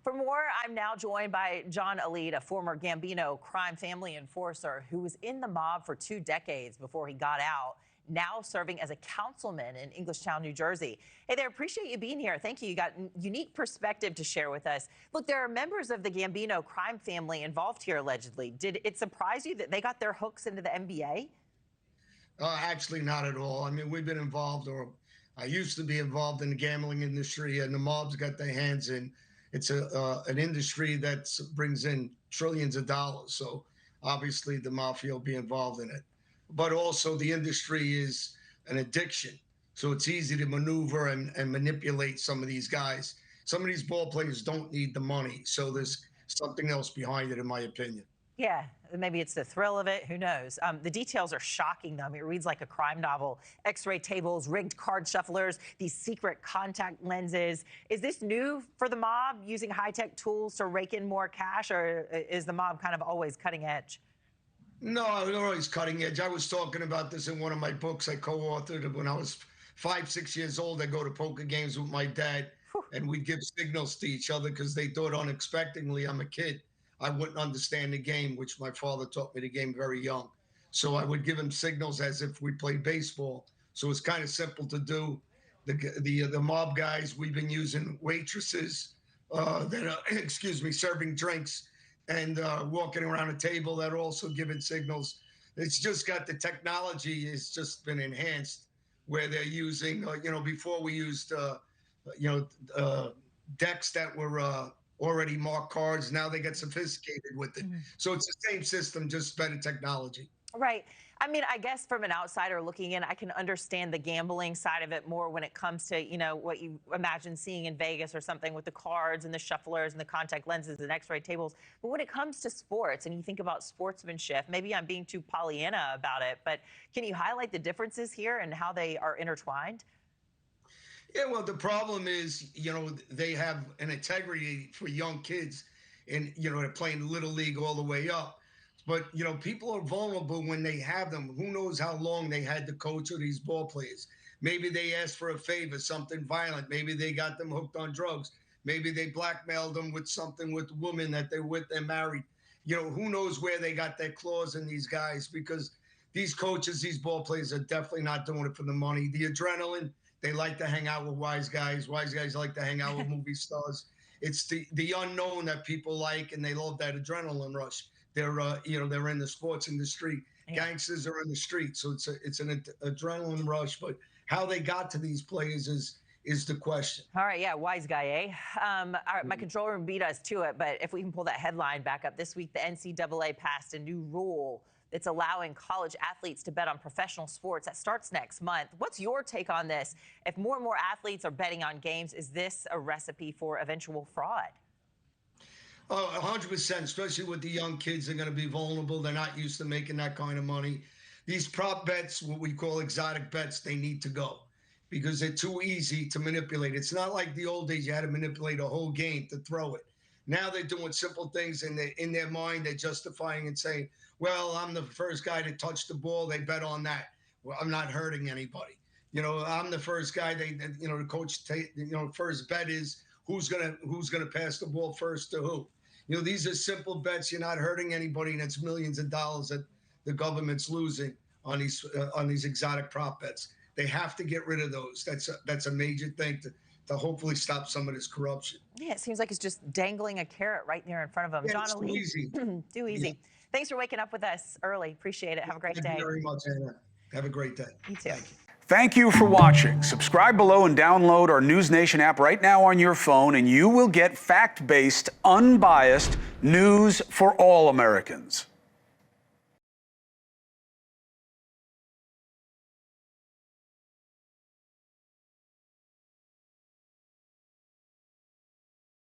For more, I'm now joined by John Alite, a former Gambino crime family enforcer who was in the mob for 2 decades before he got out, now serving as a councilman in Englishtown, New Jersey. Hey there, appreciate you being here. Thank you. You got a unique perspective to share with us. Look, there are members of the Gambino crime family involved here, allegedly. Did it surprise you that they got their hooks into the NBA? Actually, not at all. I mean, we've been involved, or I used to be involved in the gambling industry, and the mob's got their hands in. It's an industry that brings in trillions of dollars. So obviously, the mafia will be involved in it. But also, the industry is an addiction. So it's easy to maneuver and manipulate some of these guys. Some of these ball players don't need the money. So there's something else behind it, in my opinion. Yeah, maybe it's the thrill of it. Who knows? The details are shocking, though. I mean, it reads like a crime novel. X-ray tables, rigged card shufflers, these secret contact lenses. Is this new for the mob, using high-tech tools to rake in more cash, or is the mob kind of always cutting edge? No, they're always cutting edge. I was talking about this in one of my books I co-authored when I was 5, 6 years old. I go to poker games with my dad, and we'd give signals to each other because they thought unexpectedly I'm a kid. I wouldn't understand the game, which my father taught me the game very young. So I would give him signals as if we played baseball. So it's kind of simple to do. The mob guys, we've been using waitresses that are, excuse me, serving drinks and walking around a table that are also giving signals. It's just got the technology has just been enhanced where they're using, before we used, decks that were already marked cards. Now they get sophisticated with it. So it's the same system, just better technology. Right. I mean, I guess from an outsider looking in, I can understand the gambling side of it more when it comes to, what you imagine seeing in Vegas or something with the cards and the shufflers and the contact lenses and x-ray tables. But when it comes to sports and you think about sportsmanship, maybe I'm being too Pollyanna about it, but can you highlight the differences here and how they are intertwined? Yeah, well, the problem is, they have an integrity for young kids and, they're playing little league all the way up. But, people are vulnerable when they have them. Who knows how long they had the coach or these ball players. Maybe they asked for a favor, something violent. Maybe they got them hooked on drugs. Maybe they blackmailed them with something with women that they're with, they're married. Who knows where they got their claws in these guys, because these coaches, these ball players are definitely not doing it for the money. The adrenaline, they like to hang out with wise guys. Wise guys like to hang out with movie stars. It's the unknown that people like, and they love that adrenaline rush. They're they're in the sports industry. Yeah. Gangsters are in the street, so it's an adrenaline rush. But how they got to these players is the question. All right, yeah, wise guy, eh? All right, my control room beat us to it, but if we can pull that headline back up. This week, the NCAA passed a new rule that's allowing college athletes to bet on professional sports. That starts next month. What's your take on this? If more and more athletes are betting on games, is this a recipe for eventual fraud? Oh, 100%, especially with the young kids. They're going to be vulnerable. They're not used to making that kind of money. These prop bets, what we call exotic bets, they need to go because they're too easy to manipulate. It's not like the old days you had to manipulate a whole game to throw it. Now they're doing simple things, and in their mind, they're justifying and saying, well, I'm the first guy to touch the ball. They bet on that. Well, I'm not hurting anybody. I'm the first guy. The coach, first bet is who's gonna pass the ball first to who. These are simple bets. You're not hurting anybody, and it's millions of dollars that the government's losing on these exotic prop bets. They have to get rid of those. That's a major thing to hopefully stop some of this corruption. Yeah, it seems like it's just dangling a carrot right there in front of them. Yeah, John it's too Alite, easy. too easy. Yeah. Thanks for waking up with us early. Appreciate it. Have a great day. Thank you very much, Anna. Have a great day. You too. Thank you. Thank you for watching. Subscribe below and download our NewsNation app right now on your phone, and you will get fact-based, unbiased news for all Americans.